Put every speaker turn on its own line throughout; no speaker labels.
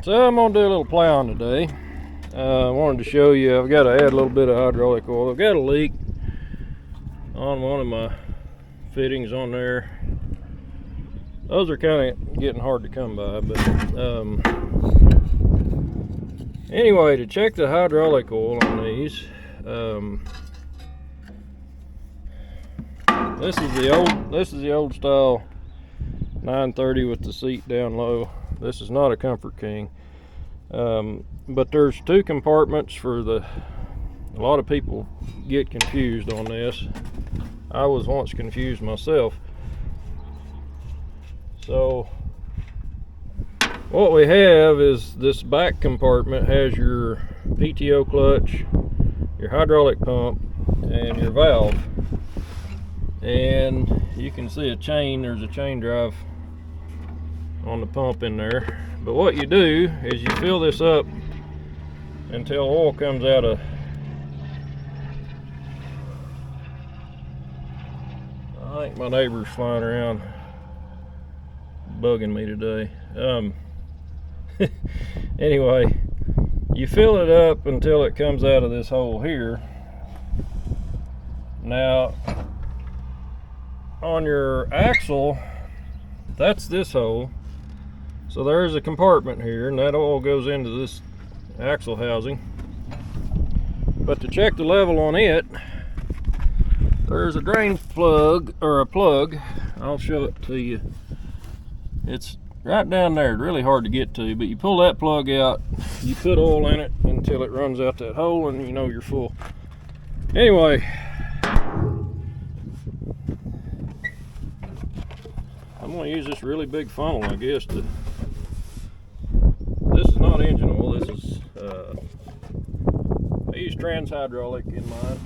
So I'm gonna do a little plowing today. I wanted to show you, I've got to add a little bit of hydraulic oil. I've got a leak on one of my fittings on there. Those are kind of getting hard to come by, but anyway, to check the hydraulic oil on these, this is the old style 930 with the seat down low. This is not a Comfort King, but there's two compartments for a lot of people get confused on this. I was once confused myself. So what we have is this back compartment has your PTO clutch, your hydraulic pump, and your valve. And you can see there's a chain drive on the pump in there. But what you do is you fill this up until oil comes out of, I think my neighbor's flying around bugging me today. Anyway, you fill it up until it comes out of this hole here. Now on your axle, that's this hole. So there's a compartment here, and that oil goes into this axle housing. But to check the level on it, there's a drain plug, or a plug. I'll show it to you. It's right down there, really hard to get to, but you pull that plug out, you put oil in it until it runs out that hole, and you know you're full. Anyway, I'm going to use this really big funnel, I guess, this is not engine oil, this is, I use trans hydraulic in mine.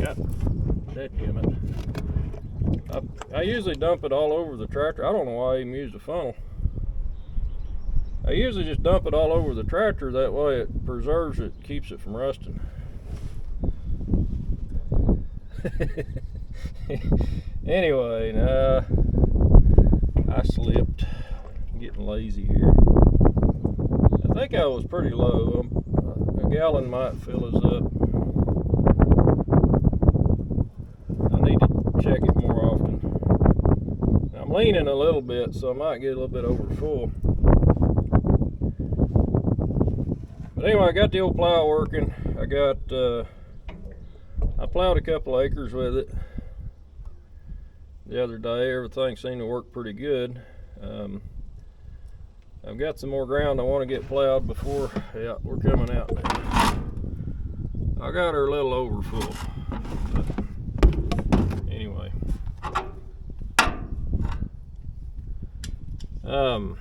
Got that gimmick. I usually dump it all over the tractor. I don't know why I even use the funnel. I usually just dump it all over the tractor, that way it preserves it, keeps it from rusting. Anyway, I slipped. I'm getting lazy here. I think I was pretty low. A gallon might fill us up. I need to check it more often. I'm leaning a little bit, so I might get a little bit over full. But anyway, I got the old plow working. I plowed a couple acres with it the other day. Everything seemed to work pretty good. I've got some more ground I want to get plowed before, yeah, we're coming out now. I got her a little over full. But anyway. I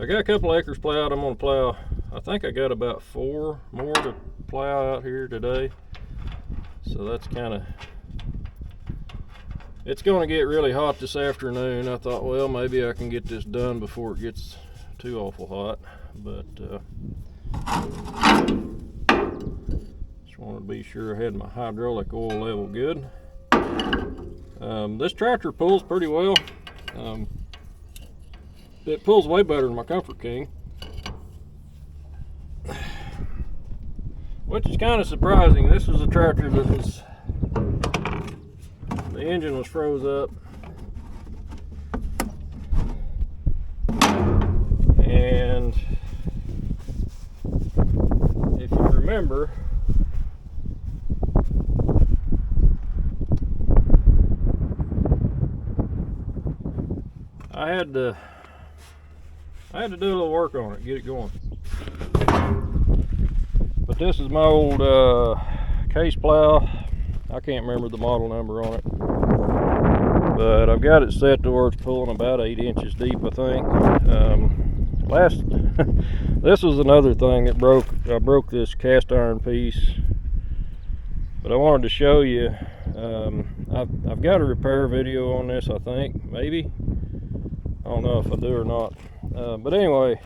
got a couple acres plowed. I'm gonna plow, I think I got about 4 more to plow out here today. So that's kind of, it's going to get really hot this afternoon. I thought, well, maybe I can get this done before it gets too awful hot. But just wanted to be sure I had my hydraulic oil level good. This tractor pulls pretty well. It pulls way better than my Comfort King, which is kind of surprising. This was a tractor that was, the engine was froze up, and if you remember, I had to do a little work on it, get it going. But this is my old case plow. I can't remember the model number on it, but I've got it set to where it's pulling about 8 inches deep, I think. This was another thing that broke. I broke this cast iron piece, but I wanted to show you. I've got a repair video on this, I think, maybe. I don't know if I do or not. But anyway,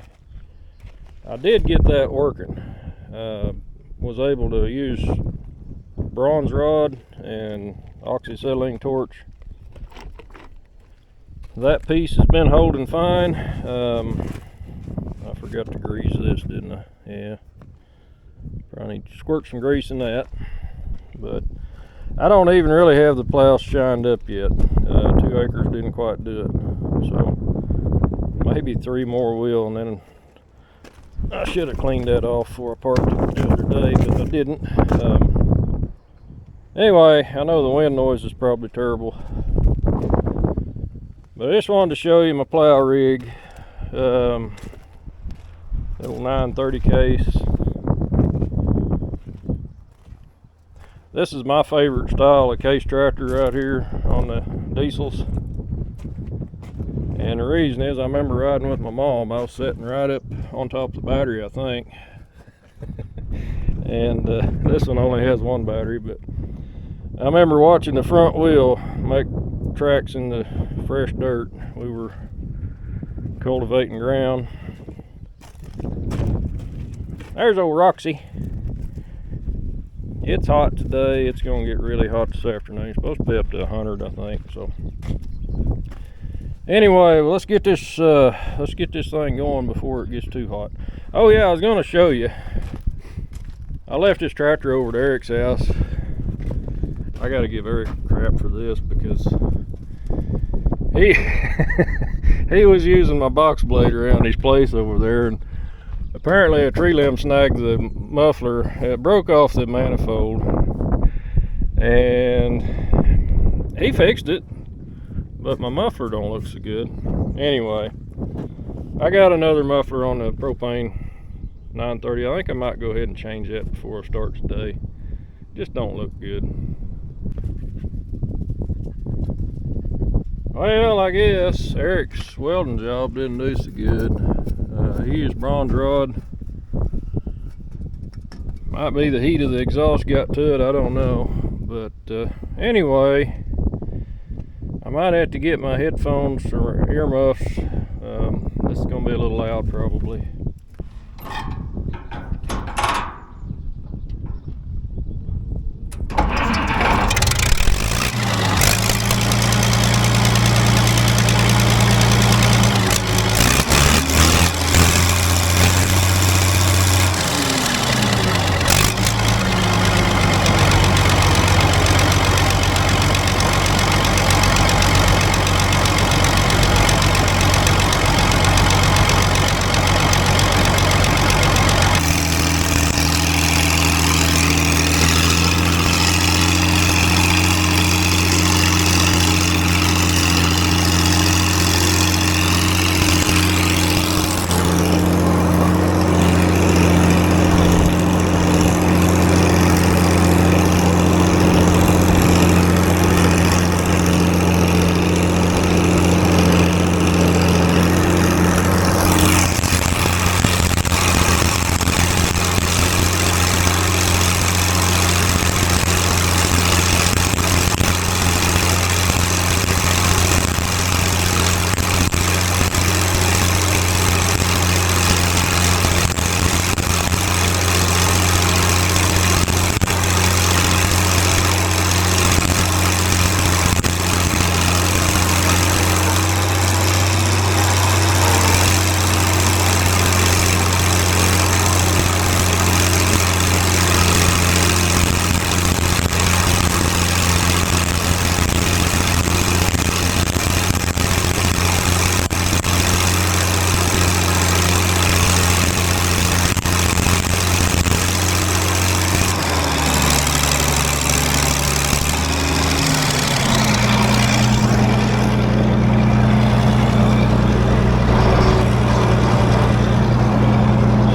I did get that working. Was able to use bronze rod and oxyacetylene torch. That piece has been holding fine. I forgot to grease this, didn't I? Yeah. Probably need to squirt some grease in that. But I don't even really have the plow shined up yet. 2 acres didn't quite do it. So maybe 3 more will, and then I should have cleaned that off before I parked it the other day, but I didn't. Anyway, I know the wind noise is probably terrible, but I just wanted to show you my plow rig. Little 930 case. This is my favorite style of case tractor right here on the diesels. And the reason is I remember riding with my mom. I was sitting right up on top of the battery, I think. And this one only has 1 battery, but I remember watching the front wheel make tracks in the fresh dirt. We were cultivating ground. There's old Roxy. It's hot today. It's going to get really hot this afternoon. It's supposed to be up to 100, I think. So anyway, let's get this thing going before it gets too hot. Oh yeah, I was going to show you. I left this tractor over at Eric's house. I got to give Eric crap for this because he was using my box blade around his place over there, and apparently a tree limb snagged the muffler. It broke off the manifold, and he fixed it, but my muffler don't look so good. Anyway, I got another muffler on the propane 930. I think I might go ahead and change that before I start today. Just don't look good. Well, I guess Eric's welding job didn't do so good. He used bronze rod. Might be the heat of the exhaust got to it, I don't know. But anyway, I might have to get my headphones or earmuffs. This is going to be a little loud probably.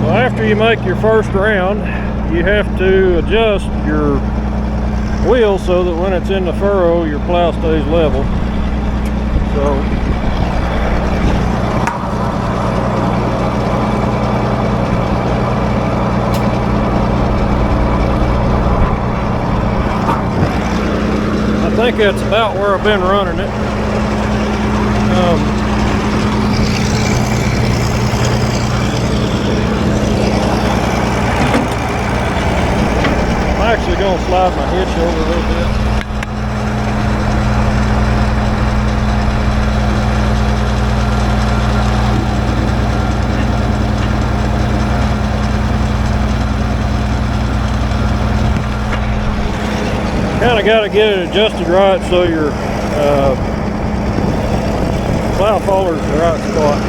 After you make your first round, you have to adjust your wheel so that when it's in the furrow, your plow stays level. So I think that's about where I've been running it. I'm actually going to slide my hitch over a little bit. kind of got to get it adjusted right so your plow folder's in the right spot.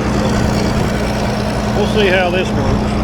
We'll see how this works.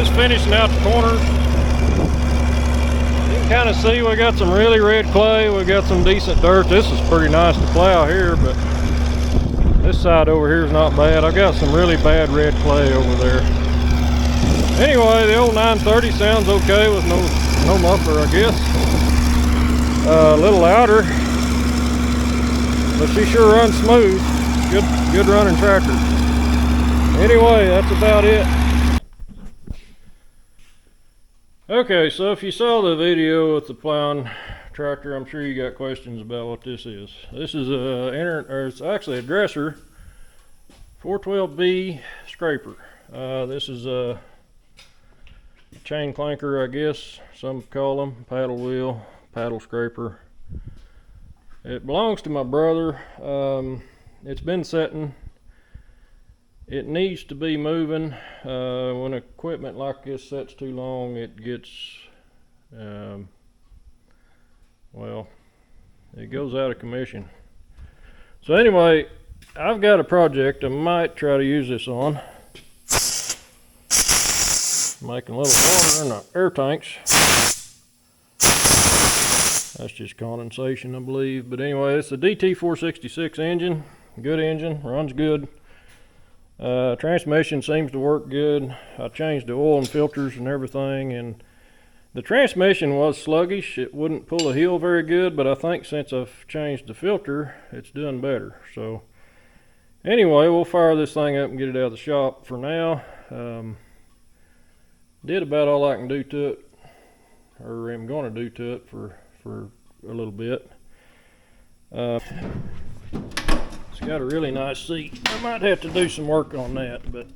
Just finishing out the corners. You can kind of see we got some really red clay. We got some decent dirt. This is pretty nice to plow here, but this side over here is not bad. I got some really bad red clay over there. Anyway, the old 930 sounds okay with no muffler, I guess. A little louder, but she sure runs smooth. Good running tractor. Anyway, that's about it. Okay, so if you saw the video with the plowing tractor, I'm sure you got questions about what this is. This is it's actually a dresser 412B scraper. This is a chain clanker, I guess some call them, paddle wheel, paddle scraper. It belongs to my brother. It's been sitting. It needs to be moving. When equipment like this sits too long, it gets well, it goes out of commission. So anyway, I've got a project I might try to use this on. Making a little water in the air tanks. That's just condensation, I believe. But anyway, it's a DT466 engine. Good engine, runs good. Transmission seems to work good. I changed the oil and filters and everything, and the transmission was sluggish. It wouldn't pull a heel very good, but I think since I've changed the filter, it's doing better. So anyway, we'll fire this thing up and get it out of the shop for now. Did about all I can do to it, or am going to do to it for a little bit. It's got a really nice seat. I might have to do some work on that, but